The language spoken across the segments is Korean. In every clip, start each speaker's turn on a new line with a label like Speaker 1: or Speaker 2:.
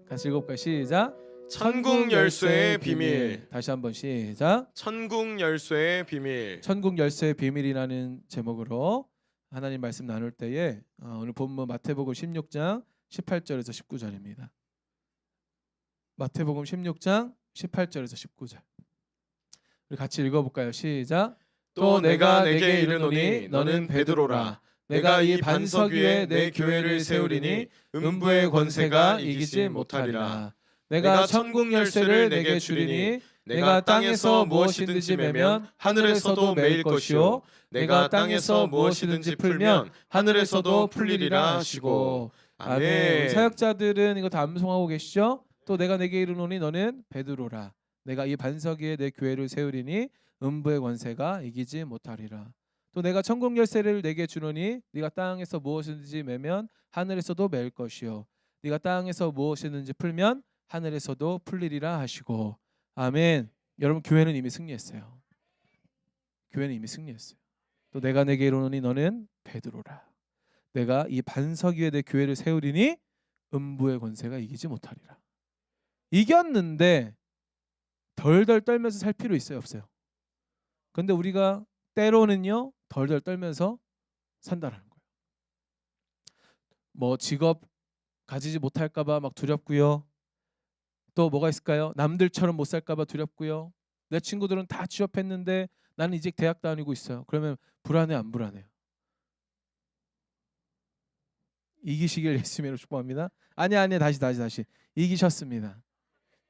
Speaker 1: 같이 읽어볼까요? 시작.
Speaker 2: 천국 열쇠의 비밀.
Speaker 1: 다시 한번 시작.
Speaker 2: 천국 열쇠의 비밀.
Speaker 1: 천국 열쇠의 비밀이라는 제목으로 하나님 말씀 나눌 때에 오늘 본문 마태복음 16장 18절에서 19절입니다. 마태복음 16장 18절에서 19절. 우리 같이 읽어볼까요? 시작.
Speaker 2: 또 내가 내게 이르노니 너는 베드로라. 내가 이 반석 위에 내 교회를 세우리니 음부의 권세가 이기지 못하리라. 내가 천국 열쇠를 내게 주리니 내가 땅에서 무엇이든지 매면 하늘에서도 매일 것이요 내가 땅에서 무엇이든지 풀면 하늘에서도 풀리리라 하시고. 아멘.
Speaker 1: 사역자들은 이거 다 암송하고 계시죠? 또 내가 내게 이르노니 너는 베드로라. 내가 이 반석 위에 내 교회를 세우리니 음부의 권세가 이기지 못하리라. 또 내가 천국 열쇠를 내게 주노니 네가 땅에서 무엇이든지 매면 하늘에서도 매일 것이요 네가 땅에서 무엇이든지 풀면 하늘에서도 풀리리라 하시고. 아멘. 여러분, 교회는 이미 승리했어요. 교회는 이미 승리했어요. 또 내가 내게 이르노니 너는 베드로라. 내가 이 반석 위에 내 교회를 세우리니 음부의 권세가 이기지 못하리라. 이겼는데 덜덜 떨면서 살 필요 있어요, 없어요? 근데 우리가 때로는요 덜덜 떨면서 산다라는 거예요. 뭐 직업 가지지 못할까 봐 막 두렵고요. 또 뭐가 있을까요? 남들처럼 못 살까 봐 두렵고요. 내 친구들은 다 취업했는데 나는 이제 대학 다니고 있어요. 그러면 불안해, 안 불안해요? 이기시길 예수님으로 축복합니다. 아니 다시 이기셨습니다.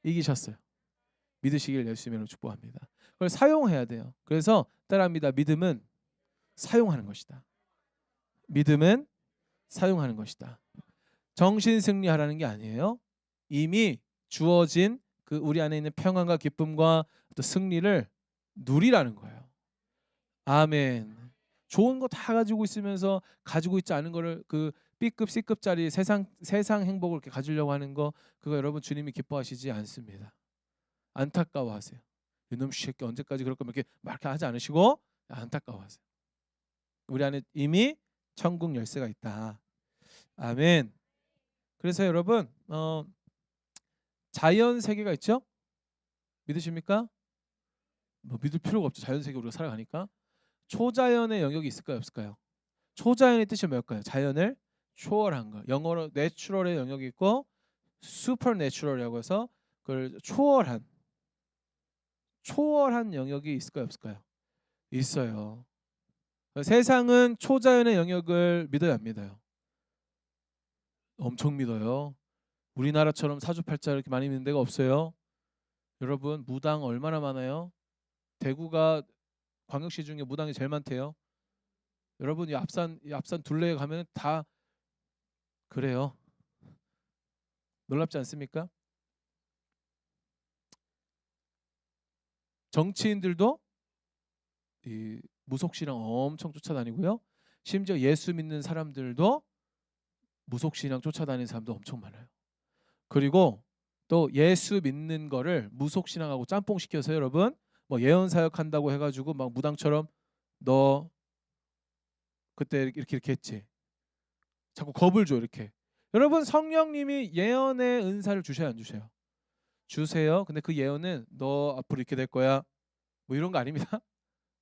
Speaker 1: 이기셨어요. 믿으시길 예수님으로 축복합니다. 그걸 사용해야 돼요. 그래서 따라합니다. 믿음은 사용하는 것이다. 믿음은 사용하는 것이다. 정신 승리하라는 게 아니에요. 이미 주어진 그 우리 안에 있는 평안과 기쁨과 또 승리를 누리라는 거예요. 아멘. 좋은 거 다 가지고 있으면서 가지고 있지 않은 거를 그 B급, C급짜리 세상 행복을 이렇게 가지려고 하는 거, 그거 여러분 주님이 기뻐하시지 않습니다. 안타까워하세요. 이놈 새끼 언제까지 그럴 거면 이렇게 막 하지 않으시고 안타까워하세요. 우리 안에 이미 천국 열쇠가 있다. 아멘. 그래서 여러분 자연 세계가 있죠? 믿으십니까? 뭐 믿을 필요가 없죠. 자연 세계 우리가 살아가니까. 초자연의 영역이 있을까요, 없을까요? 초자연의 뜻이 뭘까요? 자연을 초월한 거. 영어로 내추럴의 영역이 있고 슈퍼내추럴이라고 해서 그걸 초월한 영역이 있을까요, 없을까요? 있어요. 세상은 초자연의 영역을 믿어야 합니다요. 엄청 믿어요. 우리나라처럼 사주팔자 이렇게 많이 믿는 데가 없어요. 여러분, 무당 얼마나 많아요? 대구가 광역시 중에 무당이 제일 많대요. 여러분, 이 앞산 둘레에 가면 다 그래요. 놀랍지 않습니까? 정치인들도 이 무속신앙 엄청 쫓아다니고요. 심지어 예수 믿는 사람들도 무속신앙 쫓아다니는 사람도 엄청 많아요. 그리고 또 예수 믿는 거를 무속신앙하고 짬뽕 시켜서 여러분 뭐 예언사역 한다고 해가지고 막 무당처럼 너 그때 이렇게 했지. 자꾸 겁을 줘 이렇게. 여러분, 성령님이 예언의 은사를 주셔야 안 주셔요? 주세요. 근데 그 예언은 너 앞으로 이렇게 될 거야. 뭐 이런 거 아닙니다.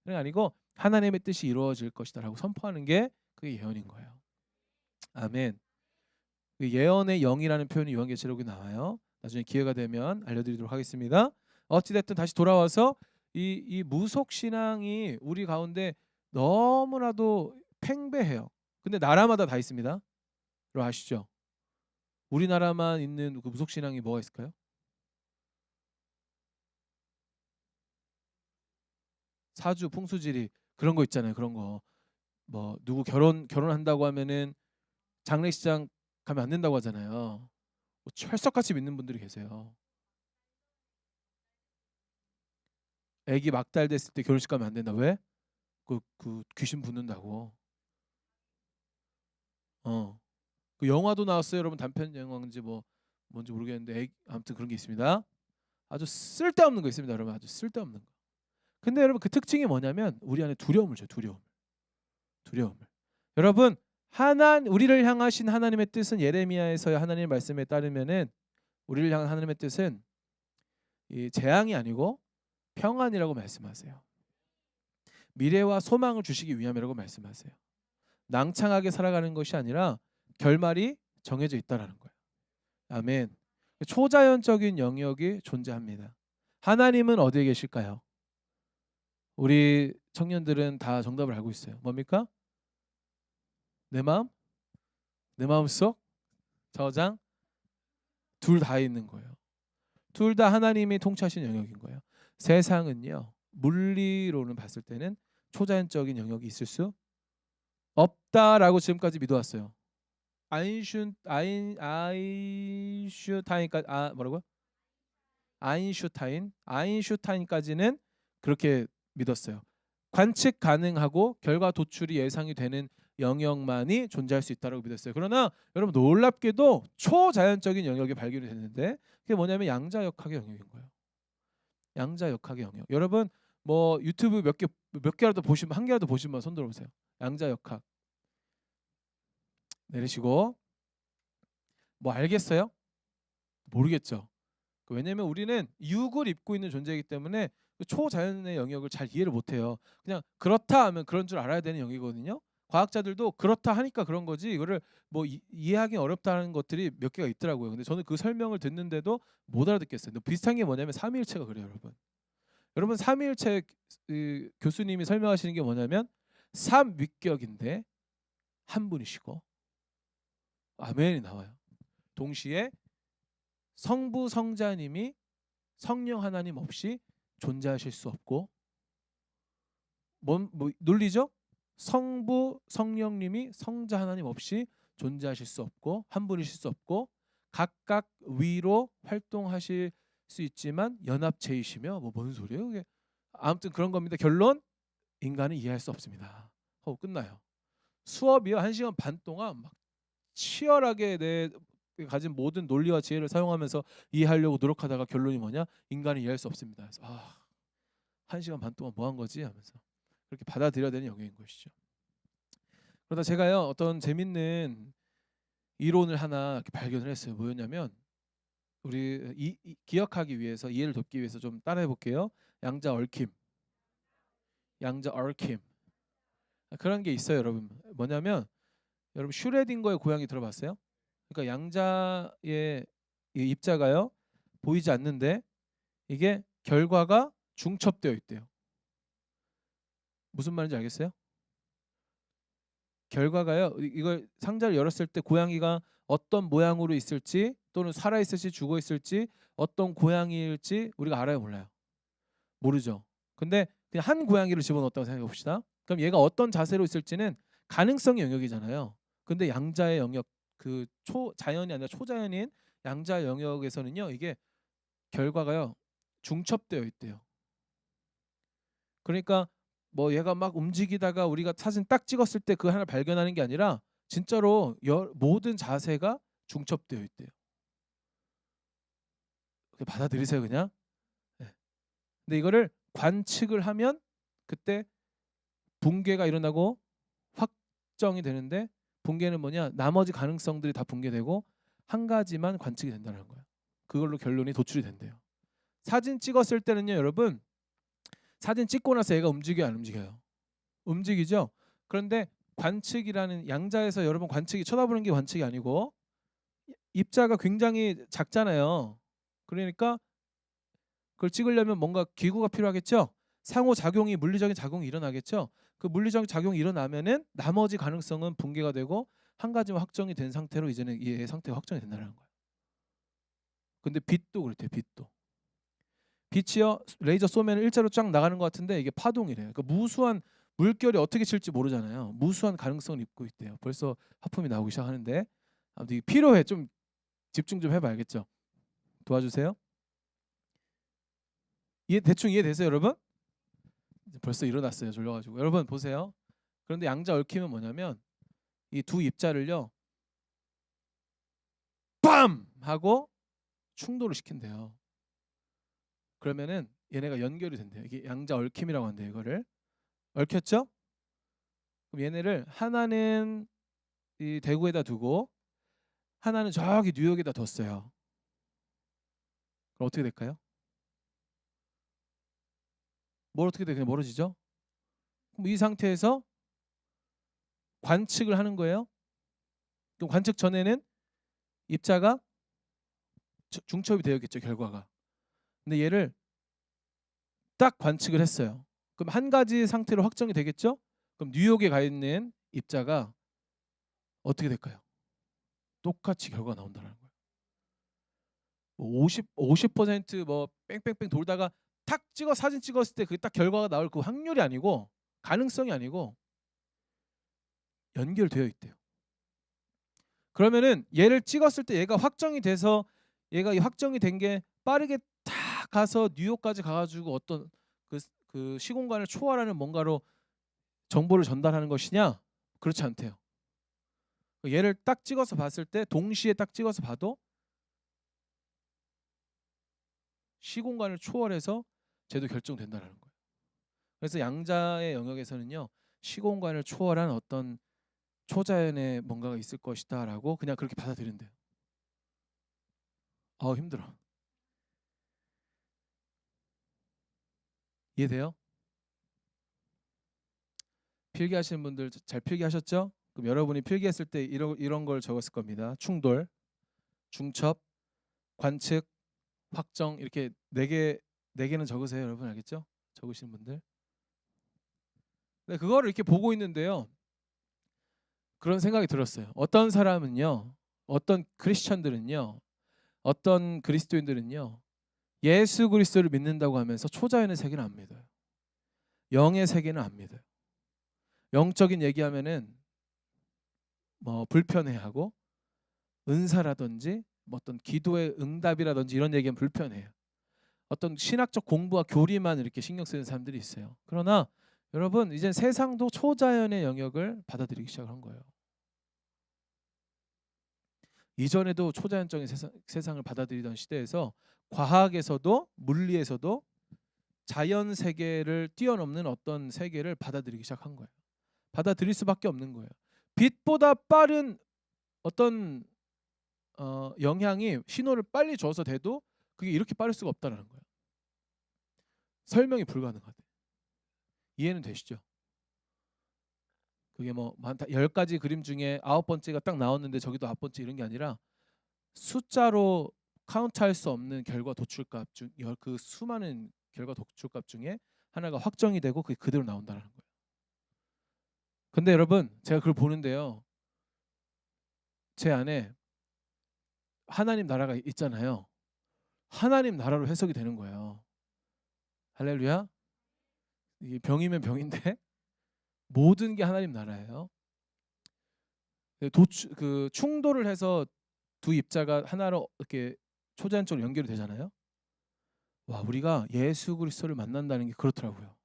Speaker 1: 그런 게 아니고 하나님의 뜻이 이루어질 것이다라고 선포하는 게 그게 예언인 거예요. 아멘. 그 예언의 영이라는 표현이 요한계시록에 나와요. 나중에 기회가 되면 알려드리도록 하겠습니다. 어찌됐든 다시 돌아와서 이 무속 신앙이 우리 가운데 너무나도 팽배해요. 근데 나라마다 다 있습니다. 여러분 아시죠? 우리나라만 있는 그 무속 신앙이 뭐가 있을까요? 사주, 풍수지리 그런 거 있잖아요. 그런 거 뭐 누구 결혼한다고 하면은 장례식장 가면 안 된다고 하잖아요. 뭐 철석같이 믿는 분들이 계세요. 아기 막달 됐을 때 결혼식 가면 안 된다. 왜? 그 귀신 붙는다고. 그 영화도 나왔어요. 여러분, 단편 영화인지 뭐 뭔지 모르겠는데 아무튼 그런 게 있습니다. 아주 쓸데없는 거 있습니다. 여러분, 아주 쓸데없는 거. 근데 여러분, 그 특징이 뭐냐면 우리 안에 두려움을 줘요. 두려움을. 여러분, 우리를 향하신 하나님의 뜻은 예레미야에서의 하나님의 말씀에 따르면은 우리를 향한 하나님의 뜻은 이 재앙이 아니고 평안이라고 말씀하세요. 미래와 소망을 주시기 위함이라고 말씀하세요. 낭창하게 살아가는 것이 아니라 결말이 정해져 있다라는 거예요. 아멘. 초자연적인 영역이 존재합니다. 하나님은 어디에 계실까요? 우리 청년들은 다 정답을 알고 있어요. 뭡니까? 내 마음? 내 마음속? 저장? 둘 다 있는 거예요. 둘 다 하나님이 통치하신 영역인 거예요. 세상은요, 물리로는 봤을 때는 초자연적인 영역이 있을 수 없다라고 지금까지 믿어왔어요. 아인슈타인까지 뭐라고요? 아인슈타인까지는 그렇게 믿었어요. 관측 가능하고 결과 도출이 예상이 되는 영역만이 존재할 수 있다고 믿었어요. 그러나 여러분 놀랍게도 초자연적인 영역이 발견이 됐는데 그게 뭐냐면 양자역학의 영역인 거예요. 양자역학의 영역. 여러분 뭐 유튜브 몇 개라도 보시면 한 개라도 보시면 손 들어보세요. 양자역학. 내리시고 뭐 알겠어요? 모르겠죠. 왜냐하면 우리는 육을 입고 있는 존재이기 때문에 초자연의 영역을 잘 이해를 못해요. 그냥 그렇다 하면 그런 줄 알아야 되는 영역이거든요. 과학자들도 그렇다 하니까 그런 거지 이거를 뭐 이해하기 어렵다는 것들이 몇 개가 있더라고요. 근데 저는 그 설명을 듣는데도 못 알아듣겠어요. 근데 비슷한 게 뭐냐면 삼위일체가 그래요, 여러분. 여러분 삼위일체 교수님이 설명하시는 게 뭐냐면 삼위격인데 한 분이시고 아멘이 나와요. 동시에 성부 성자님이 성령 하나님 없이 존재하실 수 없고 뭐 논리죠? 성부 성령님이 성자 하나님 없이 존재하실 수 없고 한 분이실 수 없고 각각 위로 활동하실 수 있지만 연합체이시며 뭐 뭔 소리예요? 그게 아무튼 그런 겁니다. 결론 인간은 이해할 수 없습니다. 하고 끝나요. 수업이요 1시간 반 동안 막 치열하게 내 가진 모든 논리와 지혜를 사용하면서 이해하려고 노력하다가 결론이 뭐냐? 인간이 이해할 수 없습니다. 그래서 1시간 반 동안 뭐 한 거지? 하면서 그렇게 받아들여야 되는 영역인 것이죠. 그러다 제가요 어떤 재밌는 이론을 하나 이렇게 발견을 했어요. 뭐였냐면 우리 기억하기 위해서 이해를 돕기 위해서 좀 따라해 볼게요. 양자 얽힘. 그런 게 있어요, 여러분. 뭐냐면 여러분 슈레딩거의 고양이 들어봤어요? 그러니까 양자의 이 입자가요 보이지 않는데 이게 결과가 중첩되어 있대요. 무슨 말인지 알겠어요? 결과가요 이걸 상자를 열었을 때 고양이가 어떤 모양으로 있을지 또는 살아 있을지 죽어 있을지 어떤 고양이일지 우리가 알아요, 몰라요? 모르죠. 근데 그냥 한 고양이를 집어넣었다고 생각해 봅시다. 그럼 얘가 어떤 자세로 있을지는 가능성의 영역이잖아요. 근데 양자의 영역 그 초자연이 아니라 초자연인 양자 영역에서는요 이게 결과가요 중첩되어 있대요. 그러니까 뭐 얘가 막 움직이다가 우리가 사진 딱 찍었을 때 그 하나 발견하는 게 아니라 진짜로 모든 자세가 중첩되어 있대요. 받아들이세요 그냥. 네. 근데 이거를 관측을 하면 그때 붕괴가 일어나고 확정이 되는데 붕괴는 뭐냐? 나머지 가능성들이 다 붕괴되고 한 가지만 관측이 된다는 거예요. 그걸로 결론이 도출이 된대요. 사진 찍었을 때는요, 여러분. 사진 찍고 나서 얘가 움직여요, 안 움직여요? 움직이죠. 그런데 관측이라는 양자에서 여러분 관측이 쳐다보는 게 관측이 아니고 입자가 굉장히 작잖아요. 그러니까 그걸 찍으려면 뭔가 기구가 필요하겠죠. 상호작용이 물리적인 작용이 일어나겠죠. 그 물리적 작용이 일어나면은 나머지 가능성은 붕괴가 되고 한 가지만 확정이 된 상태로 이제는 이 상태가 확정이 된다는 거예요. 근데 빛도 그렇대요. 빛이요 레이저 쏘면 일자로 쫙 나가는 것 같은데 이게 파동이래요. 그러니까 무수한 물결이 어떻게 칠지 모르잖아요. 무수한 가능성을 입고 있대요. 벌써 하품이 나오기 시작하는데 아무튼 이게 필요해. 좀 집중 좀 해봐 알겠죠? 도와주세요. 대충 이해되세요, 여러분? 벌써 일어났어요. 졸려가지고. 여러분 보세요. 그런데 양자 얽힘은 뭐냐면 이 두 입자를요 빰! 하고 충돌을 시킨대요. 그러면은 얘네가 연결이 된대요. 이게 양자 얽힘이라고 한대요. 이거를 얽혔죠? 그럼 얘네를 하나는 이 대구에다 두고 하나는 저기 뉴욕에다 뒀어요. 그럼 어떻게 될까요? 뭘 어떻게 돼? 그냥 멀어지죠. 그럼 이 상태에서 관측을 하는 거예요. 그럼 관측 전에는 입자가 중첩이 되었겠죠, 결과가. 근데 얘를 딱 관측을 했어요. 그럼 한 가지 상태로 확정이 되겠죠? 그럼 뉴욕에 가 있는 입자가 어떻게 될까요? 똑같이 결과가 나온다는 거예요. 뭐 50%뭐 뺑뺑뺑 돌다가 탁 찍어 사진 찍었을 때 그 딱 결과가 나올 그 확률이 아니고 가능성이 아니고 연결되어 있대요. 그러면은 얘를 찍었을 때 얘가 확정이 돼서 얘가 이 확정이 된 게 빠르게 다 가서 뉴욕까지 가가지고 어떤 그 시공간을 초월하는 뭔가로 정보를 전달하는 것이냐? 그렇지 않대요. 얘를 딱 찍어서 봤을 때 동시에 딱 찍어서 봐도 시공간을 초월해서 쟤도 결정된다는 거예요. 그래서 양자의 영역에서는요, 시공간을 초월한 어떤 초자연의 뭔가가 있을 것이다라고 그냥 그렇게 받아들인대요. 힘들어. 이해돼요? 필기하시는 분들 잘 필기하셨죠? 그럼 여러분이 필기했을 때 이런 걸 적었을 겁니다. 충돌, 중첩, 관측, 확정 이렇게 네 개는 적으세요. 여러분 알겠죠? 적으시는 분들. 네, 그거를 이렇게 보고 있는데요. 그런 생각이 들었어요. 어떤 사람은요, 어떤 크리스천들은요, 어떤 그리스도인들은요, 예수 그리스도를 믿는다고 하면서 초자연의 세계는 안 믿어요. 영의 세계는 안 믿어요. 영적인 얘기하면은 뭐 불편해하고 은사라든지 뭐 어떤 기도의 응답이라든지 이런 얘기는 불편해요. 어떤 신학적 공부와 교리만 이렇게 신경 쓰는 사람들이 있어요. 그러나 여러분 이제 세상도 초자연의 영역을 받아들이기 시작한 거예요. 이전에도 초자연적인 세상을 받아들이던 시대에서 과학에서도 물리에서도 자연 세계를 뛰어넘는 어떤 세계를 받아들이기 시작한 거예요. 받아들일 수밖에 없는 거예요. 빛보다 빠른 어떤 영향이 신호를 빨리 줘서 돼도 그게 이렇게 빠를 수가 없다는 거예요. 설명이 불가능하대. 이해는 되시죠? 그게 뭐 10가지 그림 중에 9번째가 딱 나왔는데 저기도 9번째 이런 게 아니라 숫자로 카운트할 수 없는 결과 도출값 중 그 수많은 결과 도출값 중에 하나가 확정이 되고 그게 그대로 나온다는 거예요. 근데 여러분 제가 그걸 보는데요. 제 안에 하나님 나라가 있잖아요. 하나님 나라로 해석이 되는 거예요. 할렐루야. 이게 병이면 병인데 모든 게 하나님 나라예요. 그 충돌을 해서 두 입자가 하나로 이렇게 초자연적으로 연결이 되잖아요. 와, 우리가 예수 그리스도를 만난다는 게 그렇더라고요.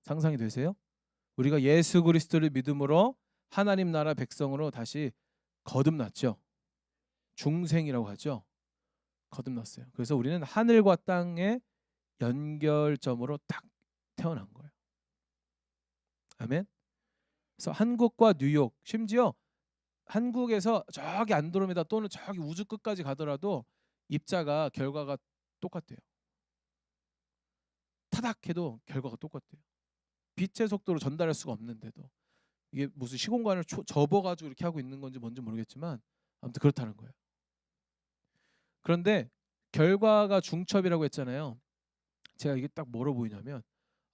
Speaker 1: 상상이 되세요? 우리가 예수 그리스도를 믿음으로 하나님 나라 백성으로 다시 거듭났죠. 중생이라고 하죠. 거듭났어요. 그래서 우리는 하늘과 땅의 연결점으로 딱 태어난 거예요. 아멘. 그래서 한국과 뉴욕, 심지어 한국에서 저기 안드로메다 또는 저기 우주 끝까지 가더라도 입자가 결과가 똑같대요. 타닥해도 결과가 똑같대요. 빛의 속도로 전달할 수가 없는데도 이게 무슨 시공간을 접어가지고 이렇게 하고 있는 건지 뭔지 모르겠지만 아무튼 그렇다는 거예요. 그런데 결과가 중첩이라고 했잖아요. 제가 이게 딱 뭐로 보이냐면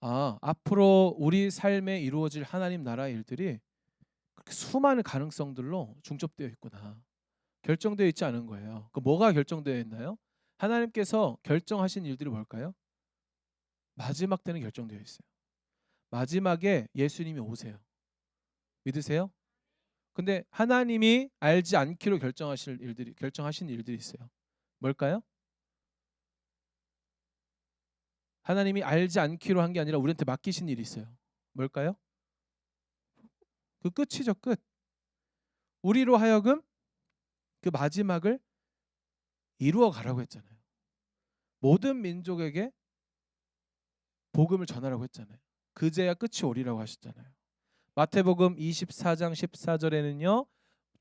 Speaker 1: 앞으로 우리 삶에 이루어질 하나님 나라의 일들이 그렇게 수많은 가능성들로 중첩되어 있구나. 결정되어 있지 않은 거예요. 그 뭐가 결정되어 있나요? 하나님께서 결정하신 일들이 뭘까요? 마지막 때는 결정되어 있어요. 마지막에 예수님이 오세요. 믿으세요? 근데 하나님이 알지 않기로 결정하신 일들이 있어요. 뭘까요? 하나님이 알지 않기로 한 게 아니라 우리한테 맡기신 일이 있어요. 뭘까요? 그 끝이죠, 끝. 우리로 하여금 그 마지막을 이루어 가라고 했잖아요. 모든 민족에게 복음을 전하라고 했잖아요. 그제야 끝이 오리라고 하셨잖아요. 마태복음 24장 14절에는요.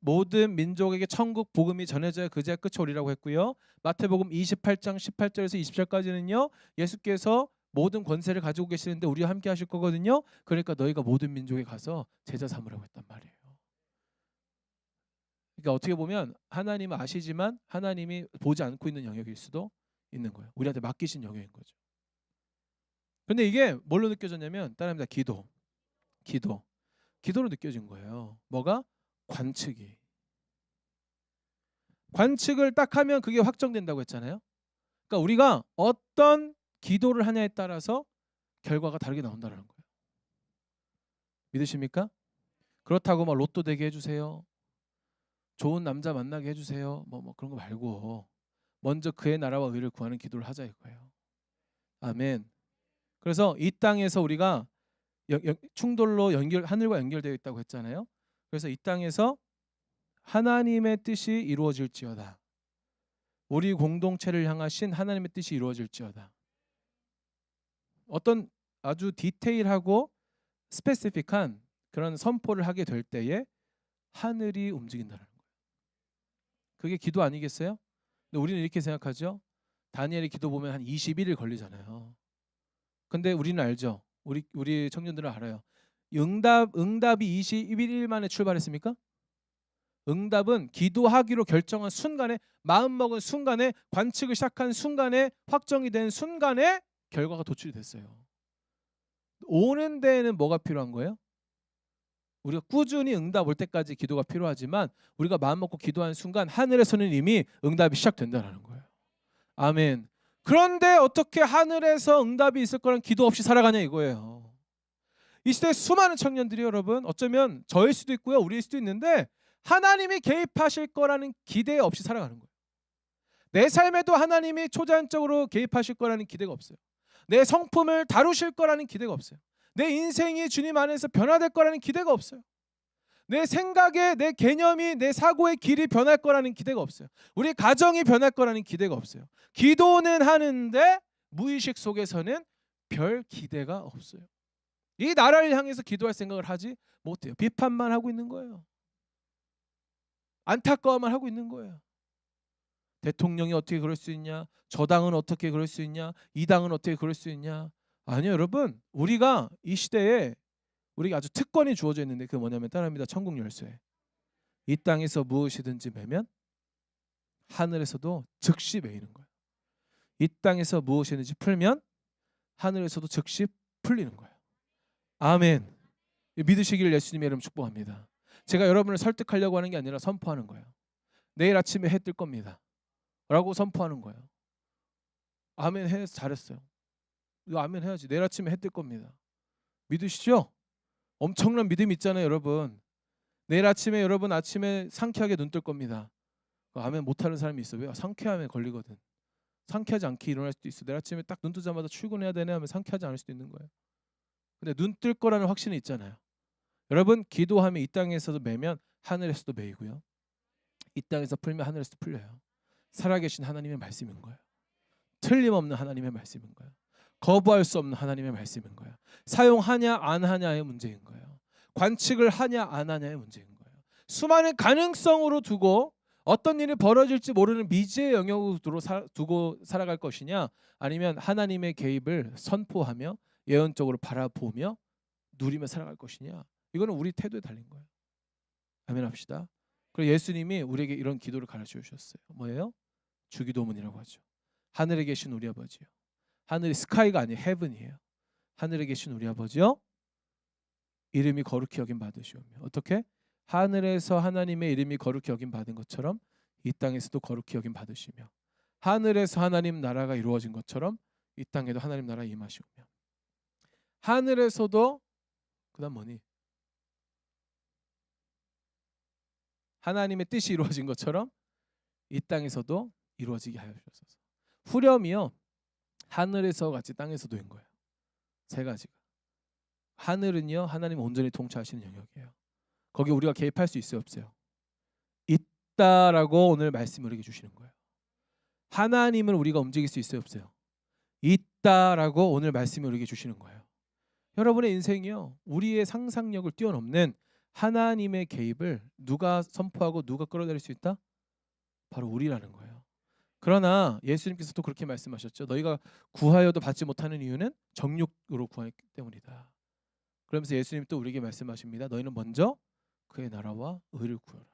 Speaker 1: 모든 민족에게 천국 복음이 전해져야 그제야 끝이 오리라고 했고요. 마태복음 28장 18절에서 20절까지는요. 예수께서 모든 권세를 가지고 계시는데 우리와 함께 하실 거거든요. 그러니까 너희가 모든 민족에 가서 제자 삼으라고 했단 말이에요. 그러니까 어떻게 보면 하나님은 아시지만 하나님이 보지 않고 있는 영역일 수도 있는 거예요. 우리한테 맡기신 영역인 거죠. 근데 이게 뭘로 느껴졌냐면 따라합니다. 기도로 느껴진 거예요. 뭐가? 관측이. 관측을 딱 하면 그게 확정된다고 했잖아요. 그러니까 우리가 어떤 기도를 하냐에 따라서 결과가 다르게 나온다는 거예요. 믿으십니까? 그렇다고 막 로또 되게 해주세요. 좋은 남자 만나게 해주세요. 뭐 그런 거 말고 먼저 그의 나라와 의를 구하는 기도를 하자 이거예요. 아멘. 그래서 이 땅에서 우리가 충돌로 하늘과 연결되어 있다고 했잖아요. 그래서 이 땅에서 하나님의 뜻이 이루어질지어다. 우리 공동체를 향하신 하나님의 뜻이 이루어질지어다. 어떤 아주 디테일하고 스페시픽한 그런 선포를 하게 될 때에 하늘이 움직인다는 거예요. 그게 기도 아니겠어요? 근데 우리는 이렇게 생각하죠. 다니엘의 기도 보면 한 21일 걸리잖아요. 근데 우리는 알죠. 우리 청년들은 알아요. 응답이 21일 만에 출발했습니까? 응답은 기도하기로 결정한 순간에, 마음먹은 순간에, 관측을 시작한 순간에, 확정이 된 순간에 결과가 도출이 됐어요. 오는 데에는 뭐가 필요한 거예요? 우리가 꾸준히 응답 올 때까지 기도가 필요하지만 우리가 마음먹고 기도한 순간 하늘에서는 이미 응답이 시작된다는 거예요. 아멘. 그런데 어떻게 하늘에서 응답이 있을 거란 기도 없이 살아가냐 이거예요. 이 시대 수많은 청년들이 여러분 어쩌면 저일 수도 있고요, 우리일 수도 있는데 하나님이 개입하실 거라는 기대 없이 살아가는 거예요. 내 삶에도 하나님이 초자연적으로 개입하실 거라는 기대가 없어요. 내 성품을 다루실 거라는 기대가 없어요. 내 인생이 주님 안에서 변화될 거라는 기대가 없어요. 내 생각에, 내 개념이, 내 사고의 길이 변할 거라는 기대가 없어요. 우리 가정이 변할 거라는 기대가 없어요. 기도는 하는데 무의식 속에서는 별 기대가 없어요. 이 나라를 향해서 기도할 생각을 하지 못해요. 비판만 하고 있는 거예요. 안타까워만 하고 있는 거예요. 대통령이 어떻게 그럴 수 있냐? 저 당은 어떻게 그럴 수 있냐? 이 당은 어떻게 그럴 수 있냐? 아니요, 여러분. 우리가 이 시대에 우리에게 아주 특권이 주어져 있는데 그게 뭐냐면 따라합니다. 천국 열쇠. 이 땅에서 무엇이든지 매면 하늘에서도 즉시 매이는 거예요. 이 땅에서 무엇이든지 풀면 하늘에서도 즉시 풀리는 거예요. 아멘. 믿으시기를 예수님의 이름 축복합니다. 제가 여러분을 설득하려고 하는 게 아니라 선포하는 거예요. 내일 아침에 해 뜰 겁니다. 라고 선포하는 거예요. 아멘 해서 잘했어요. 이거 아멘 해야지. 내일 아침에 해 뜰 겁니다. 믿으시죠? 엄청난 믿음 있잖아요, 여러분. 내일 아침에 여러분 아침에 상쾌하게 눈 뜰 겁니다. 아멘 못하는 사람이 있어. 왜? 상쾌함에 걸리거든. 상쾌하지 않게 일어날 수도 있어. 내일 아침에 딱 눈 뜨자마자 출근해야 되네 하면 상쾌하지 않을 수도 있는 거예요. 근데 눈 뜰 거라는 확신이 있잖아요. 여러분 기도하면 이 땅에서도 매면 하늘에서도 매이고요. 이 땅에서 풀면 하늘에서도 풀려요. 살아계신 하나님의 말씀인 거예요. 틀림없는 하나님의 말씀인 거예요. 거부할 수 없는 하나님의 말씀인 거예요. 사용하냐 안 하냐의 문제인 거예요. 관측을 하냐 안 하냐의 문제인 거예요. 수많은 가능성으로 두고 어떤 일이 벌어질지 모르는 미지의 영역으로 두고 살아갈 것이냐, 아니면 하나님의 개입을 선포하며 예언적으로 바라보며 누리며 살아갈 것이냐, 이거는 우리 태도에 달린 거예요. 아멘 합시다. 그리고 예수님이 우리에게 이런 기도를 가르쳐 주셨어요. 뭐예요? 주기도문이라고 하죠. 하늘에 계신 우리 아버지요. 하늘이 스카이가 아니에요. 헤븐이에요. 하늘에 계신 우리 아버지요. 이름이 거룩히 여김 받으시오며. 어떻게? 하늘에서 하나님의 이름이 거룩히 여김 받은 것처럼 이 땅에서도 거룩히 여김 받으시며, 하늘에서 하나님 나라가 이루어진 것처럼 이 땅에도 하나님 나라 임하시오며. 하늘에서도 그다음 뭐니? 하나님의 뜻이 이루어진 것처럼 이 땅에서도 이루어지게 하여 주옵소서. 후렴이요. 하늘에서 같이 땅에서도인 거예요. 세 가지가. 하늘은요, 하나님 온전히 통치하시는 영역이에요. 거기 우리가 개입할 수 있어요, 없어요? 있다라고 오늘 말씀을 우리에게 주시는 거예요. 하나님을 우리가 움직일 수 있어요, 없어요? 있다라고 오늘 말씀을 우리에게 주시는 거예요. 여러분의 인생이요, 우리의 상상력을 뛰어넘는 하나님의 개입을 누가 선포하고 누가 끌어들일 수 있다? 바로 우리라는 거예요. 그러나 예수님께서 또 그렇게 말씀하셨죠. 너희가 구하여도 받지 못하는 이유는 정욕으로 구하기 때문이다. 그러면서 예수님 또 우리에게 말씀하십니다. 너희는 먼저 그의 나라와 의를 구하라.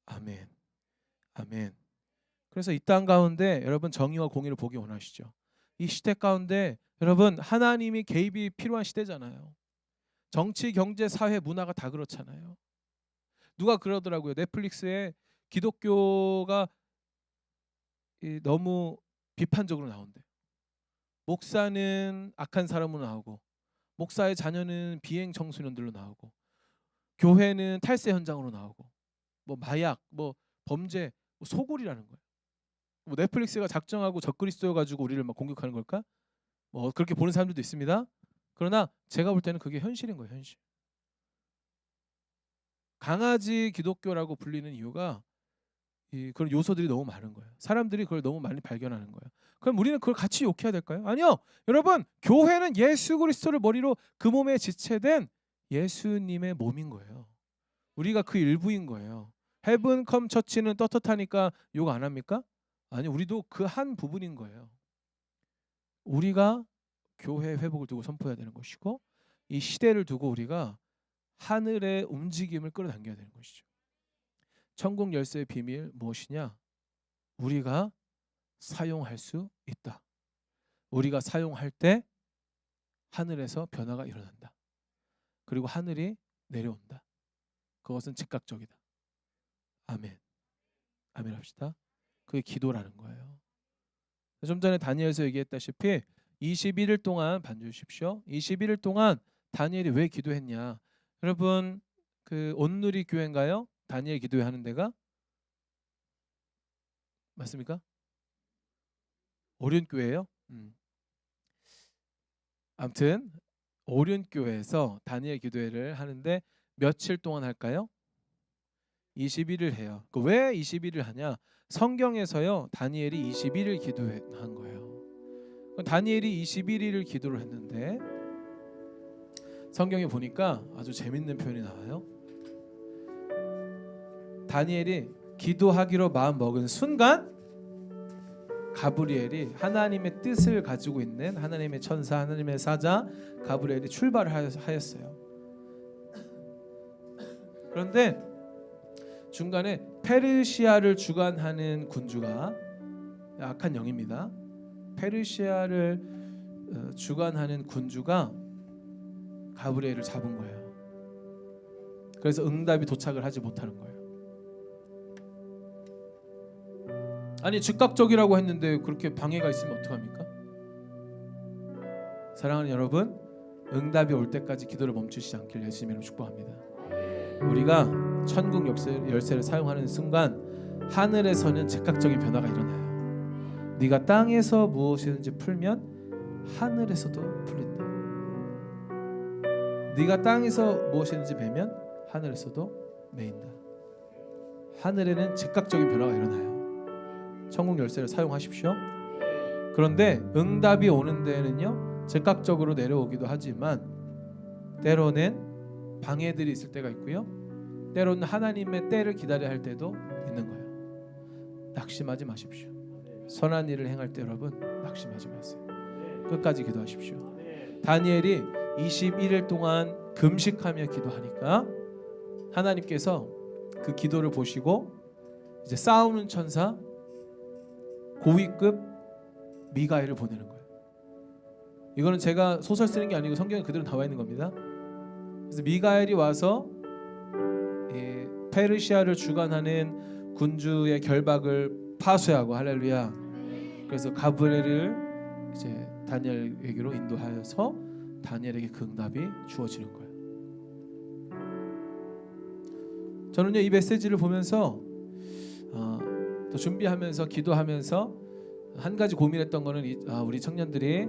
Speaker 1: 아멘. 아멘. 그래서 이 땅 가운데 여러분 정의와 공의를 보기 원하시죠. 이 시대 가운데 여러분 하나님이 개입이 필요한 시대잖아요. 정치, 경제, 사회, 문화가 다 그렇잖아요. 누가 그러더라고요. 넷플릭스에 기독교가 너무 비판적으로 나온대. 목사는 악한 사람으로 나오고 목사의 자녀는 비행 청소년들로 나오고 교회는 탈세 현장으로 나오고 뭐 마약, 뭐 범죄, 뭐 소굴이라는 거예요. 뭐 넷플릭스가 작정하고 적그리스도여 가지고 우리를 막 공격하는 걸까? 뭐 그렇게 보는 사람들도 있습니다. 그러나 제가 볼 때는 그게 현실인 거예요, 현실. 강아지 기독교라고 불리는 이유가 그런 요소들이 너무 많은 거예요. 사람들이 그걸 너무 많이 발견하는 거예요. 그럼 우리는 그걸 같이 욕해야 될까요? 아니요. 여러분, 교회는 예수 그리스도를 머리로 그 몸에 지체된 예수님의 몸인 거예요. 우리가 그 일부인 거예요. 헤븐 컴 처치는 떳떳하니까 욕 안 합니까? 아니, 우리도 그 한 부분인 거예요. 우리가 교회 회복을 두고 선포해야 되는 것이고 이 시대를 두고 우리가 하늘의 움직임을 끌어당겨야 되는 것이죠. 천국 열쇠의 비밀 무엇이냐? 우리가 사용할 수 있다. 우리가 사용할 때 하늘에서 변화가 일어난다. 그리고 하늘이 내려온다. 그것은 즉각적이다. 아멘. 아멘 합시다. 그게 기도라는 거예요. 좀 전에 다니엘에서 얘기했다시피 21일 동안 반주십시오. 21일 동안 다니엘이 왜 기도했냐? 여러분 그 온누리 교회인가요? 다니엘 기도회 하는 데가 맞습니까? 오륜 교회예요? 아무튼 오륜 교회에서 다니엘 기도회를 하는데 며칠 동안 할까요? 21일 해요. 왜 21일 하냐? 성경에서요 다니엘이 21일 기도한 거예요. 다니엘이 21일을 기도를 했는데 성경에 보니까 아주 재밌는 표현이 나와요. 다니엘이 기도하기로 마음 먹은 순간 가브리엘이 하나님의 뜻을 가지고 있는 하나님의 천사, 하나님의 사자 가브리엘이 출발을 하였어요. 그런데 중간에 페르시아를 주관하는 군주가 악한 영입니다. 페르시아를 주관하는 군주가 가브리엘을 잡은 거예요. 그래서 응답이 도착을 하지 못하는 거예요. 아니 즉각적이라고 했는데 그렇게 방해가 있으면 어떡합니까? 사랑하는 여러분, 응답이 올 때까지 기도를 멈추시지 않길 예수님으로 축복합니다. 우리가 천국 열쇠를 사용하는 순간 하늘에서는 즉각적인 변화가 일어나요. 네가 땅에서 무엇이든지 풀면 하늘에서도 풀린다. 네가 땅에서 무엇이든지 매면 하늘에서도 매인다. 하늘에는 즉각적인 변화가 일어나요. 천국 열쇠를 사용하십시오. 그런데 응답이 오는 데는요 즉각적으로 내려오기도 하지만 때로는 방해들이 있을 때가 있고요. 때로는 하나님의 때를 기다려야 할 때도 있는 거예요. 낙심하지 마십시오. 선한 일을 행할 때 여러분 낙심하지 마세요. 끝까지 기도하십시오. 다니엘이 21일 동안 금식하며 기도하니까 하나님께서 그 기도를 보시고 이제 싸우는 천사 고위급 미가엘을 보내는 거예요. 이거는 제가 소설 쓰는 게 아니고 성경에 그대로 나와 있는 겁니다. 그래서 미가엘이 와서 페르시아를 주관하는 군주의 결박을 파쇄하고 할렐루야. 그래서 가브리엘을 이제 다니엘에게로 인도하여서 다니엘에게 그 응답이 주어지는 거예요. 저는요 이 메시지를 보면서 또 준비하면서 기도하면서 한 가지 고민했던 거는 우리 청년들이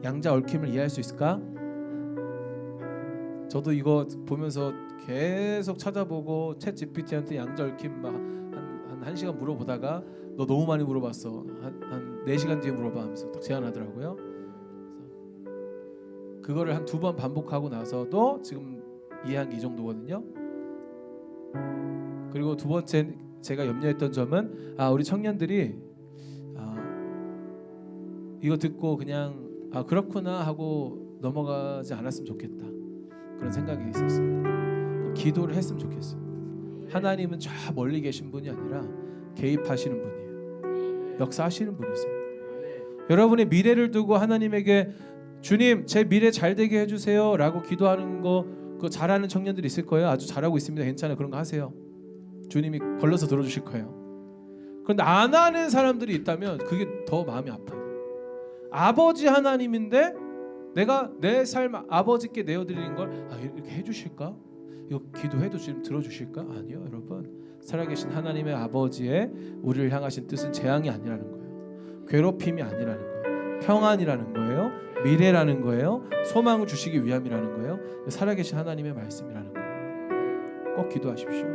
Speaker 1: 양자 얽힘을 이해할 수 있을까? 저도 이거 보면서 계속 찾아보고 챗 GPT한테 양자 얽힘 막 한 1시간 물어보다가 너 너무 많이 물어봤어. 한 4시간 뒤에 물어봐 하면서 딱 제안하더라고요. 그거를 한 2번 반복하고 나서도 지금 이해한 게 이 정도거든요. 그리고 두 번째 제가 염려했던 점은 우리 청년들이 이거 듣고 그냥 그렇구나 하고 넘어가지 않았으면 좋겠다, 그런 생각이 있었어요. 기도를 했으면 좋겠어요. 하나님은 저 멀리 계신 분이 아니라 개입하시는 분이에요. 역사하시는 분이세요. 여러분의 미래를 두고 하나님에게 주님 제 미래 잘 되게 해주세요 라고 기도하는 거 그거 잘하는 청년들이 있을 거예요. 아주 잘하고 있습니다. 괜찮아요. 그런 거 하세요. 주님이 걸러서 들어주실 거예요. 그런데 안 하는 사람들이 있다면 그게 더 마음이 아파요. 아버지 하나님인데 내가 내 삶 아버지께 내어드리는 걸 이렇게 해주실까? 이거 기도해도 주님 들어주실까? 아니요, 여러분. 살아계신 하나님의 아버지의 우리를 향하신 뜻은 재앙이 아니라는 거예요. 괴롭힘이 아니라는 거예요. 평안이라는 거예요. 미래라는 거예요. 소망을 주시기 위함이라는 거예요. 살아계신 하나님의 말씀이라는 거예요. 꼭 기도하십시오.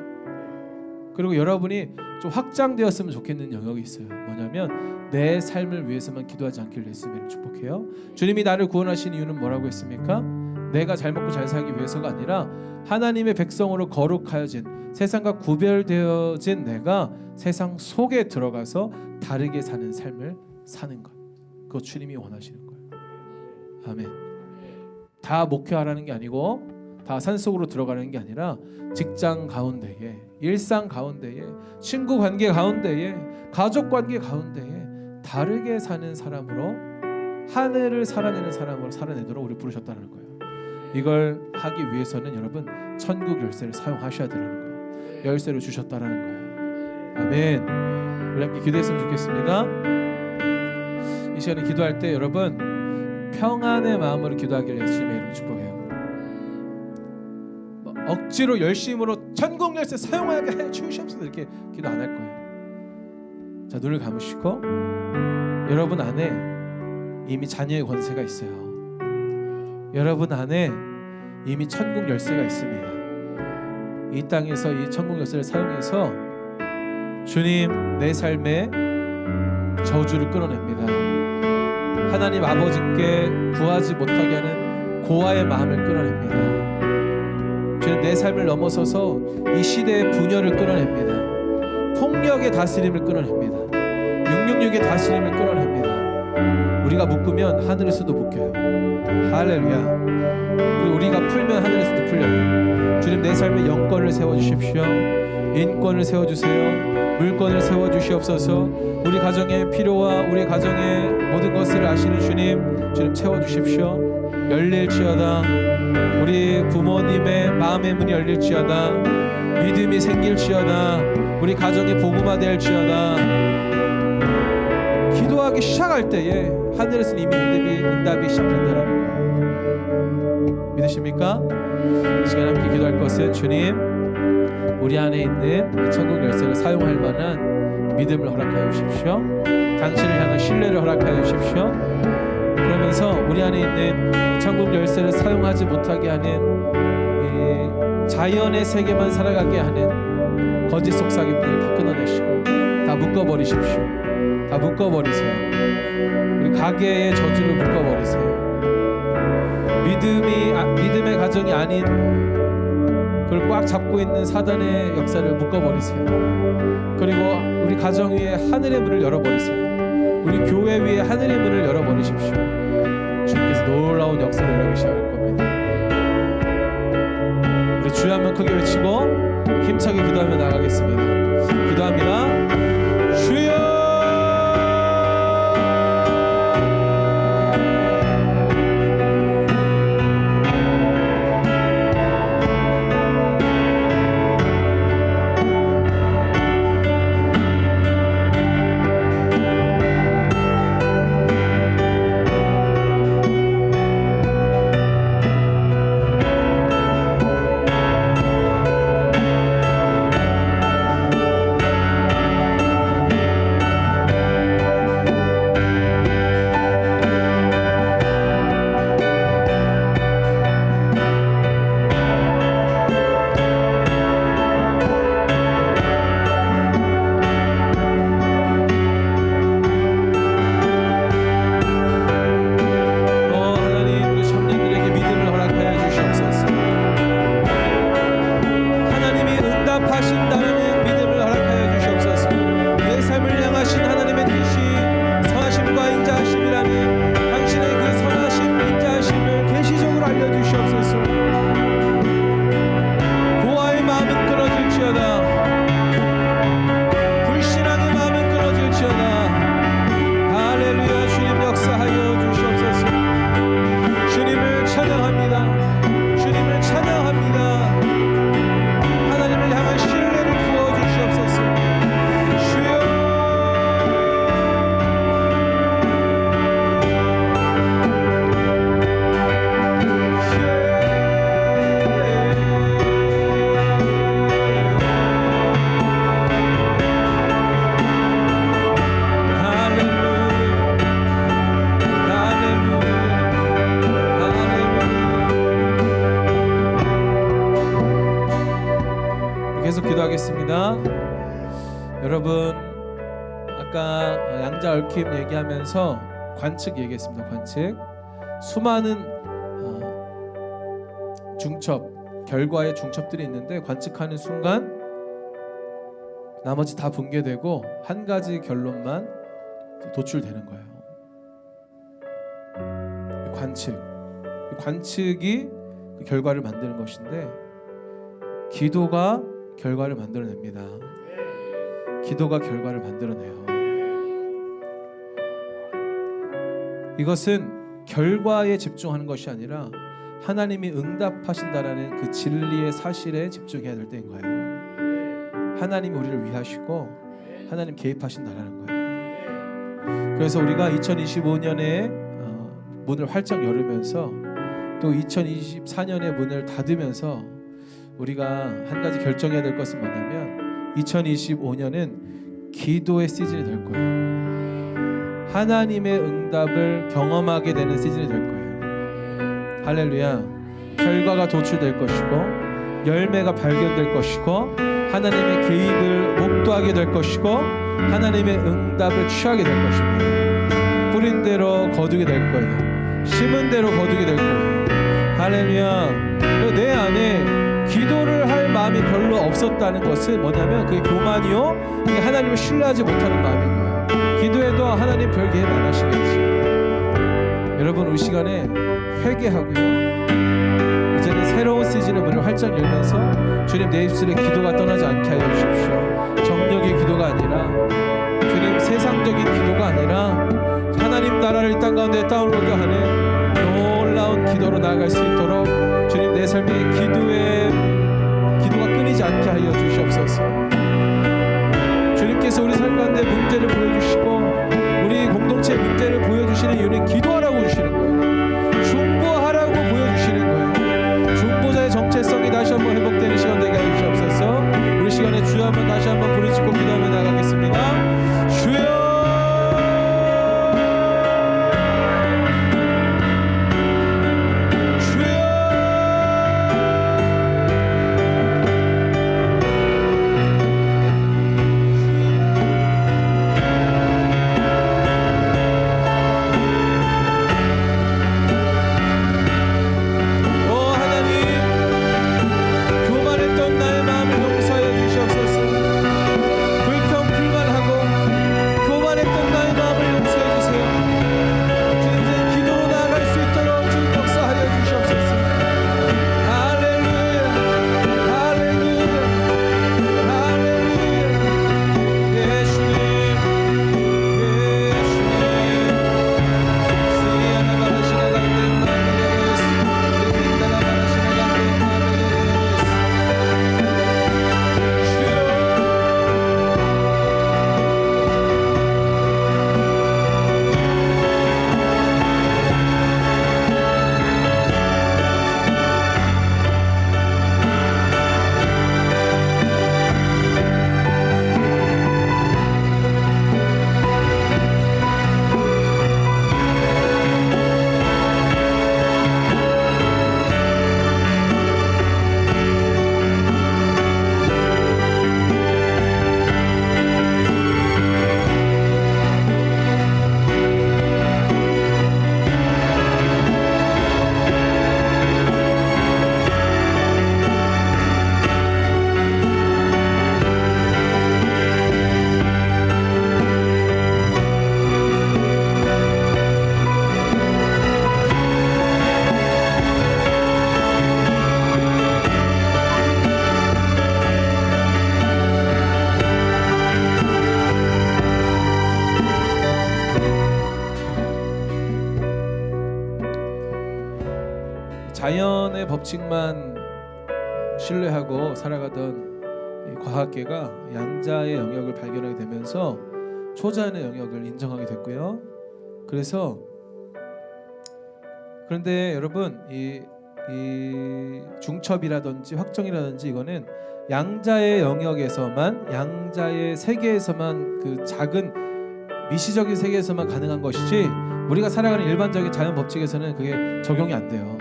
Speaker 1: 그리고 여러분이 좀 확장되었으면 좋겠는 영역이 있어요. 뭐냐면 내 삶을 위해서만 기도하지 않기를 예수님을 축복해요. 주님이 나를 구원하신 이유는 뭐라고 했습니까? 내가 잘 먹고 잘 살기 위해서가 아니라 하나님의 백성으로 거룩하여진 세상과 구별되어진 내가 세상 속에 들어가서 다르게 사는 삶을 사는 것. 그거 주님이 원하시는 거예요. 아멘. 다 목회하라는 게 아니고 다 산속으로 들어가는 게 아니라 직장 가운데에, 일상 가운데에, 친구 관계 가운데에, 가족 관계 가운데에 다르게 사는 사람으로, 하늘을 살아내는 사람으로 살아내도록 우리 부르셨다는 거예요. 이걸 하기 위해서는 여러분 천국 열쇠를 사용하셔야 되는 거예요. 열쇠를 주셨다라는 거예요. 아멘. 우리 함께 기도했으면 좋겠습니다. 이 시간에 기도할 때 여러분 평안의 마음으로 기도하기를 예수님의 이름으로 축복해요. 억지로 열심으로 천국 열쇠 사용하게 해 주시옵소서 이렇게 기도 안 할 거예요. 자, 눈을 감으시고 여러분 안에 이미 자녀의 권세가 있어요. 여러분 안에 이미 천국 열쇠가 있습니다. 이 땅에서 이 천국 열쇠를 사용해서 주님 내 삶에 저주를 끊어냅니다. 하나님 아버지께 구하지 못하게 하는 고아의 마음을 끊어냅니다. 주님 내 삶을 넘어서서 이 시대의 분열을 끊어냅니다. 폭력의 다스림을 끊어냅니다. 666의 다스림을 끊어냅니다. 우리가 묶으면 하늘에서도 묶여요. 할렐루야. 그리고 우리가 풀면 하늘에서도 풀려요. 주님 내 삶에 영권을 세워주십시오. 인권을 세워주세요. 물권을 세워주시옵소서. 우리 가정의 필요와 우리 가정의 모든 것을 아시는 주님, 주님 채워주십시오. 열릴지어다. 우리 부모님의 마음의 문이 열릴지어다. 믿음이 생길지어다. 우리 가정이 복음화될지어다. 기도하기 시작할 때에 하늘에서 이미 응답이 시작된다는 거예요. 믿으십니까? 이 시간 함께 기도할 것은 주님 우리 안에 있는 이 천국 열쇠를 사용할 만한 믿음을 허락하여 주십시오. 당신을 향한 신뢰를 허락하여 주십시오. 그러면서 우리 안에 있는 천국 열쇠를 사용하지 못하게 하는 이 자연의 세계만 살아가게 하는 거짓 속삭임들을 다 끊어내시고 다 묶어버리십시오. 다 묶어버리세요. 우리 가계의 저주를 묶어버리세요. 믿음의 가정이 아닌 그걸 꽉 잡고 있는 사단의 역사를 묶어버리세요. 그리고 우리 가정 위에 하늘의 문을 열어버리세요. 우리 교회 위에 하늘의 문을 열어버리십시오. 주님께서 놀라운 역사를 일하기 시작할 겁니다. 우리 주여 한번 크게 외치고 힘차게 기도하며 나가겠습니다. 기도합니다. 주여 기도하겠습니다. 여러분, 아까 양자 얽힘 얘기하면서 관측 얘기했습니다. 관측. 수많은 중첩, 결과의 중첩들이 있는데 관측하는 순간 나머지 다 붕괴되고 한 가지 결론만 도출되는 거예요. 관측. 관측이 그 결과를 만드는 것인데 기도가 결과를 만들어냅니다. 기도가 결과를 만들어내요. 이것은 결과에 집중하는 것이 아니라 하나님이 응답하신다라는 그 진리의 사실에 집중해야 될 때인 거예요. 하나님이 우리를 위하시고 하나님 개입하신다라는 거예요. 그래서 우리가 2025년에 문을 활짝 열으면서 또 2024년의 문을 닫으면서 우리가 한 가지 결정해야 될 것은 뭐냐면 2025년은 기도의 시즌이 될 거예요. 하나님의 응답을 경험하게 되는 시즌이 될 거예요. 할렐루야. 결과가 도출될 것이고 열매가 발견될 것이고 하나님의 개입을 목도하게 될 것이고 하나님의 응답을 취하게 될 것입니다. 뿌린 대로 거두게 될 거예요. 심은 대로 거두게 될 거예요. 할렐루야. 내 안에 기도를 할 마음이 별로 없었다는 것은 뭐냐면 그게 교만이요, 그게 하나님을 신뢰하지 못하는 마음인 거예요. 기도해도 하나님 별 개입 안 하시겠지. 여러분, 이 시간에 회개하고요, 이제는 새로운 시즌의 문을 활짝 열면서 주님, 내 입술에 기도가 떠나지 않게 하여 주십시오. 정력의 기도가 아니라 주님, 세상적인 기도가 아니라 하나님 나라를 이 땅 가운데 다운로드 하는 놀라운 기도로 나아갈 수 있도록 주님, 내 삶의 기도가 끊이지 않게 하여 주시옵소서. 주님께서 우리 삶 가운데 문제를 보여주시고 우리 공동체의 문제를 보여주시는 이유는 기도하라고 주시는 거예요. 중보하라고 보여주시는 거예요. 중보자의 정체성이 다시 한번 회복되는 시간 되게 하여 주시옵소서. 우리 시간에 주여 한번 다시 한번 부르짖고 기도하며 나가겠습니다. 주여, 자연의 법칙만 신뢰하고 살아가던 이 과학계가 양자의 영역을 발견하게 되면서 초자연의 영역을 인정하게 됐고요. 그런데 여러분, 이 중첩이라든지 확정이라든지 이거는 양자의 영역에서만, 양자의 세계에서만, 그 작은 미시적인 세계에서만 가능한 것이지 우리가 살아가는 일반적인 자연 법칙에서는 그게 적용이 안 돼요.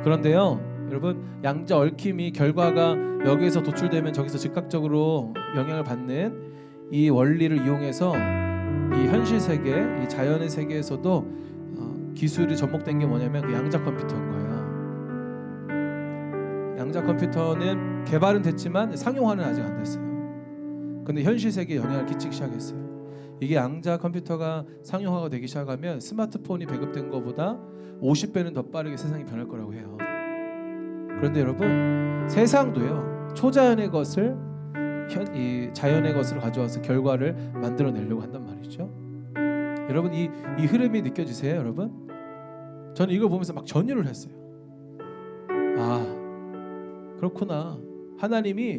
Speaker 1: 그런데요, 여러분 양자 얽힘이 결과가 여기에서 도출되면 저기서 즉각적으로 영향을 받는 이 원리를 이용해서 이 현실 세계, 이 자연의 세계에서도 기술이 접목된 게 뭐냐면 그 양자 컴퓨터인 거예요. 양자 컴퓨터는 개발은 됐지만 상용화는 아직 안 됐어요. 근데 현실 세계에 영향을 끼치기 시작했어요. 이게 양자 컴퓨터가 상용화가 되기 시작하면 스마트폰이 배급된 것보다 50배는 더 빠르게 세상이 변할 거라고 해요. 그런데 여러분 세상도요 초자연의 것을 이 자연의 것을 가져와서 결과를 만들어내려고 한단 말이죠. 여러분 이 흐름이 느껴지세요, 여러분? 저는 이걸 보면서 막 전율을 했어요. 아 그렇구나. 하나님이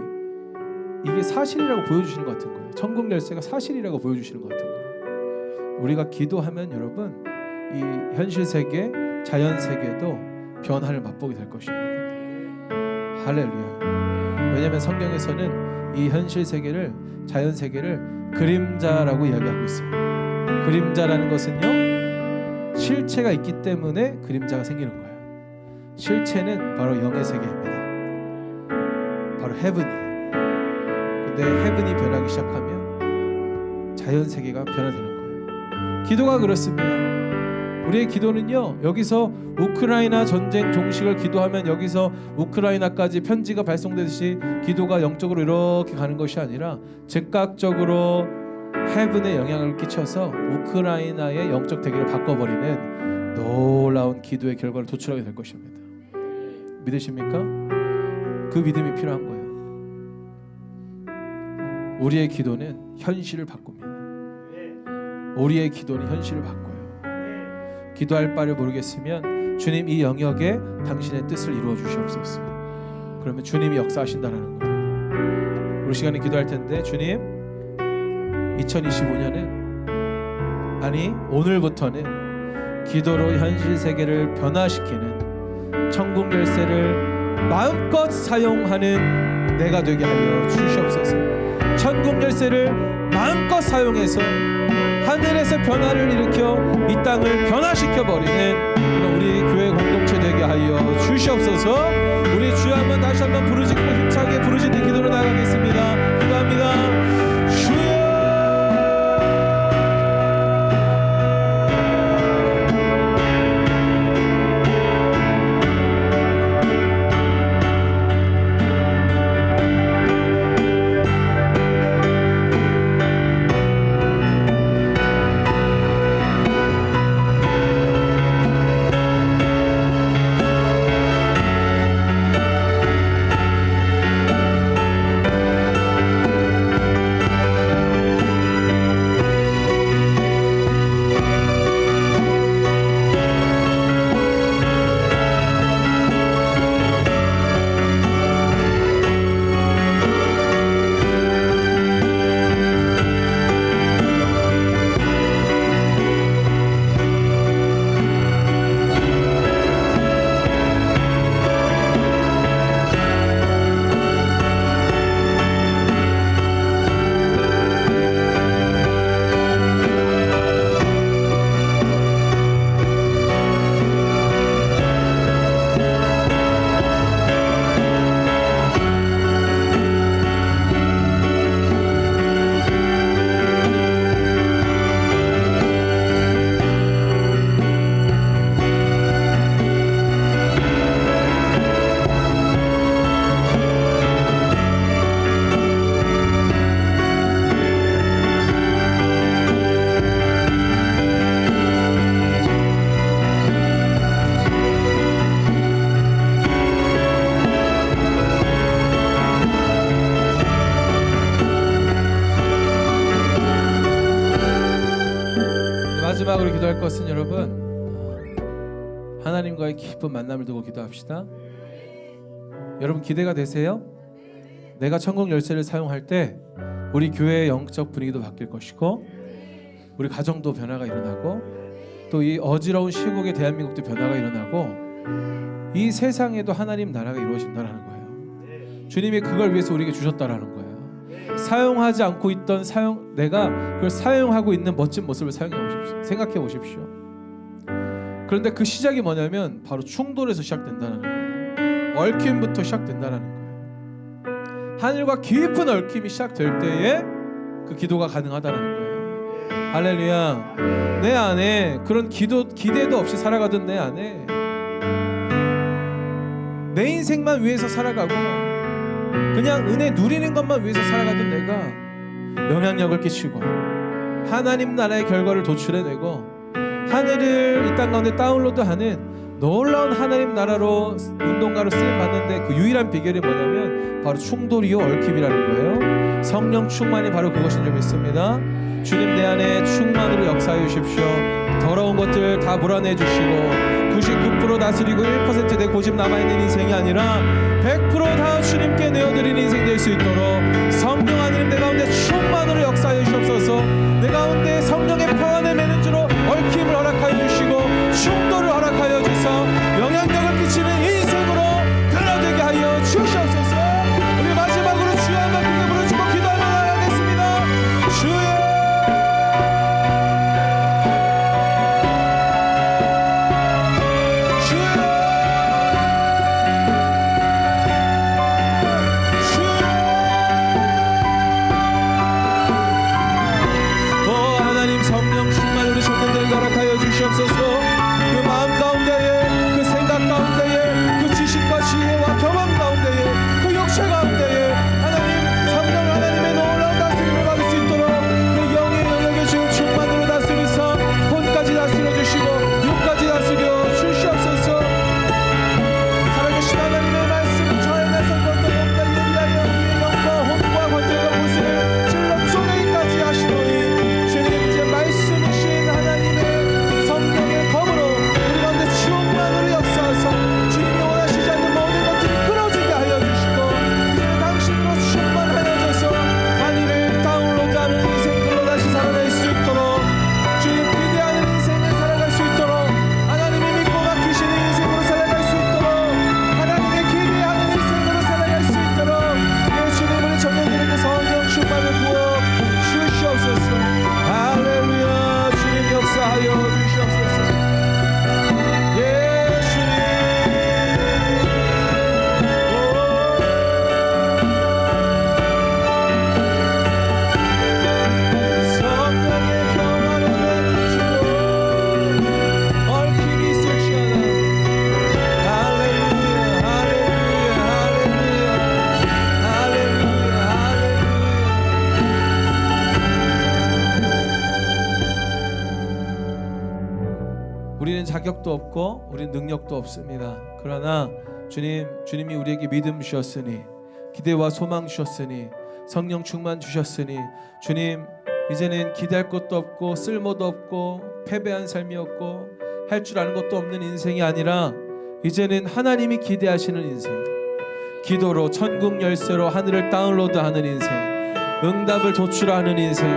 Speaker 1: 이게 사실이라고 보여주시는 것 같은 거예요. 천국 열쇠가 사실이라고 보여주시는 것 같은 거예요. 우리가 기도하면 여러분 이 현실 세계, 자연 세계도 변화를 맛보게 될 것입니다. 할렐루야. 왜냐하면 성경에서는 이 현실 세계를, 자연 세계를 그림자라고 이야기하고 있어요. 그림자라는 것은요 실체가 있기 때문에 그림자가 생기는 거예요. 실체는 바로 영의 세계입니다. 바로 헤븐이에요. 근데 헤븐이 변하기 시작하면 자연 세계가 변화되는 거예요. 기도가 그렇습니다. 우리의 기도는요 여기서 우크라이나 전쟁 종식을 기도하면 여기서 우크라이나까지 편지가 발송되듯이 기도가 영적으로 이렇게 가는 것이 아니라 즉각적으로 헤븐에 영향을 끼쳐서 우크라이나의 영적 대기를 바꿔버리는 놀라운 기도의 결과를 도출하게 될 것입니다. 믿으십니까? 그 믿음이 필요한 거예요. 우리의 기도는 현실을 바꿉니다. 우리의 기도는 현실을 바꿔요. 기도할 바를 모르겠으면 주님 이 영역에 당신의 뜻을 이루어 주시옵소서. 그러면 주님이 역사하신다는 거예요. 우리 시간에 기도할 텐데 주님 2025년은 아니 오늘부터는 기도로 현실 세계를 변화시키는 천국 열쇠를 마음껏 사용하는 내가 되게 하여 주시옵소서. 천국 열쇠를 마음껏 사용해서 하늘에서 변화를 일으켜 이 땅을 변화시켜버리는 그런 우리 교회 공동체 되게 하여 주시옵소서. 우리 주여 한번 다시 한번 부르짖고 힘차게 부르짖는 기도로 나가겠습니다. 기도합니다. 주여 마지막으로 기도할 것은 여러분 하나님과의 깊은 만남을 두고 기도합시다. 여러분 기대가 되세요? 내가 천국 열쇠를 사용할 때 우리 교회의 영적 분위기도 바뀔 것이고 우리 가정도 변화가 일어나고 또 이 어지러운 시국의 대한민국도 변화가 일어나고 이 세상에도 하나님 나라가 이루어진다라는 거예요. 주님이 그걸 위해서 우리에게 주셨다라는 거예요. 사용하지 않고 있던 내가 그걸 사용하고 있는 멋진 모습을 사용해 보십시오. 생각해 보십시오. 그런데 그 시작이 뭐냐면 바로 충돌에서 시작된다는 거예요. 얽힘부터 시작된다라는 거예요. 하늘과 깊은 얽힘이 시작될 때에 그 기도가 가능하다라는 거예요. 할렐루야. 내 안에 그런 기대도 없이 살아가던 내 안에 내 인생만 위해서 살아가고 그냥 은혜 누리는 것만 위해서 살아가던 내가 영향력을 끼치고 하나님 나라의 결과를 도출해내고 하늘을 이 땅 가운데 다운로드하는 놀라운 하나님 나라로 운동가로 쓰임 받는데 그 유일한 비결이 뭐냐면 바로 충돌이요 얽힘이라는 거예요. 성령 충만이 바로 그것인 줄 믿습니다. 주님 내 안에 충만으로 역사해 주십시오. 더러운 것들 다 몰아내 주시고 99% 다스리고 1% 내 고집 남아있는 인생이 아니라 100% 다 주님께 내어드리는 인생 될 수 있도록 성령 하나님 내 가운데 충만으로 역사해 주옵소서. 내 가운데 성령의 평안을 매는 주로 얽힘을 허락하여 주시고 충돌을 허락하여 주셔서 영향력을 끼치는 인생으로 변화되게 하여 주시옵소서. 우리 마지막으로 주여 한번 크게 부르시고 기도하며 나가겠습니다. 주여 주시옵소서. 그 마음 가운데에 그 생각 가운데에 그 지식과 지혜와 경험 가운데에 그 육체 가운데에 하나님 성령 하나님의 놀라운 다스림을 받을 수 있도록 그 영의 영역에 지금 충만으로 다스리사 혼까지 다스려 주시고 육까지 다스려 주시옵소서. 살아계신 하나님의 말씀 저의 나선 것도 없다 예리하여 우리의 영과 혼과 관절과 모습을 찔러 쪼개기까지 하시노니 주님 이제 말씀이신 하나님의 성령의 검으로 우리 가운데 충만으로 역사하사 주님이 원하시지 않는 모든 것들을 끊어지게 하여 주시고 이제는 당신으로 충만하여져서 하늘을 다운로드하는 인생들로 다시 살아갈 수 있도록 주님 기대하는 인생을 살아갈 수 있도록 하나님이 믿고 맡기시는 인생으로 살아갈 수 있도록 하나님의 기대하는 인생으로 살아갈 수 있도록 예 주님 우리 청년들에게 성령 충만을 부어 주시옵소서. 할렐루야. 주님 역사하여 주시옵소서. 예 주님 성령의 평화를 내주시고 얽힘이 있을지어다. 할렐루야 할렐루야 할렐루야 할렐루야 할렐루야. 우리는 자격도 없고 우리는 능력도 없습니다. 그러나 주님이 우리에게 믿음 주셨으니 기대와 소망 주셨으니 성령 충만 주셨으니 주님 이제는 기대할 것도 없고 쓸모도 없고 패배한 삶이 없고 할 줄 아는 것도 없는 인생이 아니라 이제는 하나님이 기대하시는 인생, 기도로 천국 열쇠로 하늘을 다운로드하는 인생, 응답을 도출하는 인생,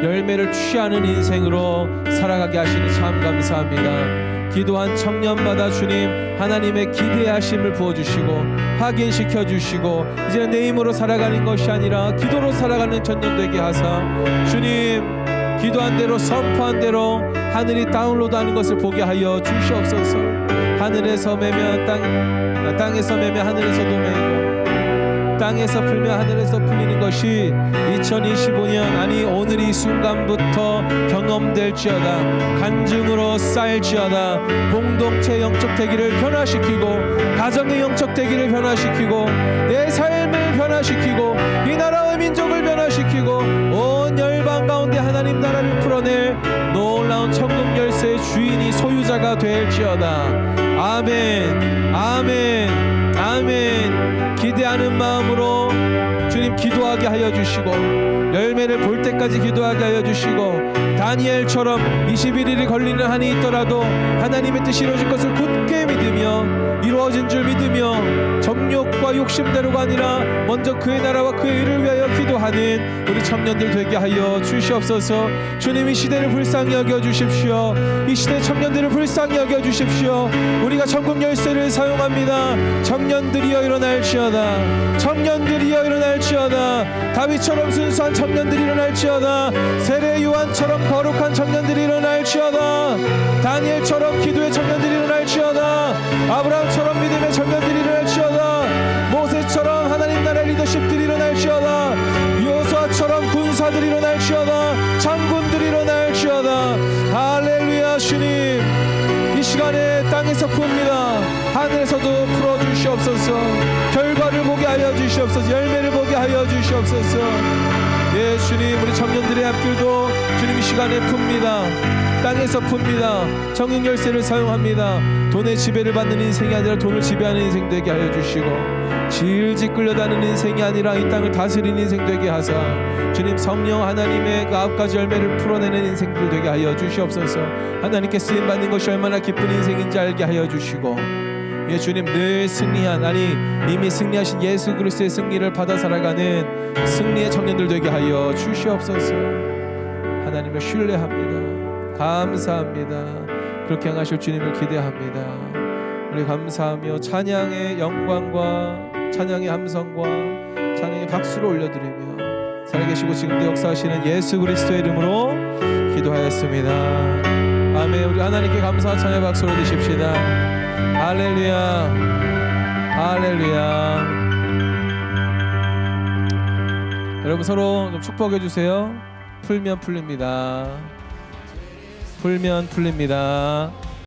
Speaker 1: 열매를 취하는 인생으로 살아가게 하시니 참 감사합니다. 기도한 청년마다 주님 하나님의 기대하심을 부어주시고 확인시켜 주시고 이제는 내 힘으로 살아가는 것이 아니라 기도로 살아가는 천년 되게 하사 주님 기도한 대로 선포한 대로 하늘이 다운로드하는 것을 보게 하여 주시옵소서. 하늘에서 매면 땅에서 매면 하늘에서도 매고 땅에서 풀면 하늘에서 풀리는 것이 2025년 아니 오늘 이 순간부터 경험될지어다. 간증으로 쌓일지어다. 공동체 영적 대기를 변화시키고 가정의 영적 대기를 변화시키고 내 삶을 변화시키고 이 나라의 민족을 변화시키고 온 열방 가운데 하나님 나라를 풀어낼 놀라운 천국 열쇠의 주인이 소유자가 될지어다. 아멘 아멘 아멘. 기대하는 마음으로 주님 기도하게 하여 주시고 열매를 볼 때까지 기도하게 하여 주시고 다니엘처럼 21일이 걸리는 한이 있더라도 하나님의 뜻이 이루어질 것을 굳게 믿으며 이루어진 줄 믿으며 정욕과 욕심대로가 아니라 먼저 그의 나라와 그의 일을 위하여 기도하는 우리 청년들 되게 하여 주시옵소서. 주님 이 시대를 불쌍히 여겨 주십시오. 이 시대 청년들을 불쌍히 여겨 주십시오. 우리가 천국 열쇠를 사용합니다. 청년들이여 일어날지어다. 청년들이여 일어날지어다. 다윗처럼 순수한 청년들이 일어날지어다. 세례 요한처럼 거룩한 청년들이 일어날지어다. 다니엘처럼 기도의 청년들이 일어날지어다. 아브라함처럼 믿음의 청년들이 일어날지어다. 땅에서 풉니다. 하늘에서도 풀어주시옵소서. 결과를 보게 하여 주시옵소서. 열매를 보게 하여 주시옵소서. 예, 주님, 우리 청년들의 앞길도 주님 이 시간에 풉니다. 땅에서 풉니다. 정육 열쇠를 사용합니다. 돈의 지배를 받는 인생이 아니라 돈을 지배하는 인생 되게 하여 주시고, 질질 끌려다니는 인생이 아니라 이 땅을 다스리는 인생 되게 하사 주님 성령 하나님의 그 9가지 열매를 풀어내는 인생들 되게 하여 주시옵소서. 하나님께 쓰임받는 것이 얼마나 기쁜 인생인지 알게 하여 주시고, 예, 주님, 늘 승리한, 아니 이미 승리하신 예수 그리스도의 승리를 받아 살아가는 승리의 청년들 되게 하여 주시옵소서. 하나님을 신뢰합니다. 감사합니다. 그렇게 향하실 주님을 기대합니다. 우리 감사하며 찬양의 영광과 찬양의 함성과 찬양의 박수를 올려드리며 살아계시고 지금도 역사하시는 예수 그리스도의 이름으로 기도하였습니다. 아멘. 우리 하나님께 감사와 찬양의 박수를 드십시다. 할렐루야, 할렐루야. 여러분 서로 좀 축복해 주세요. 풀면 풀립니다. 풀면 풀립니다.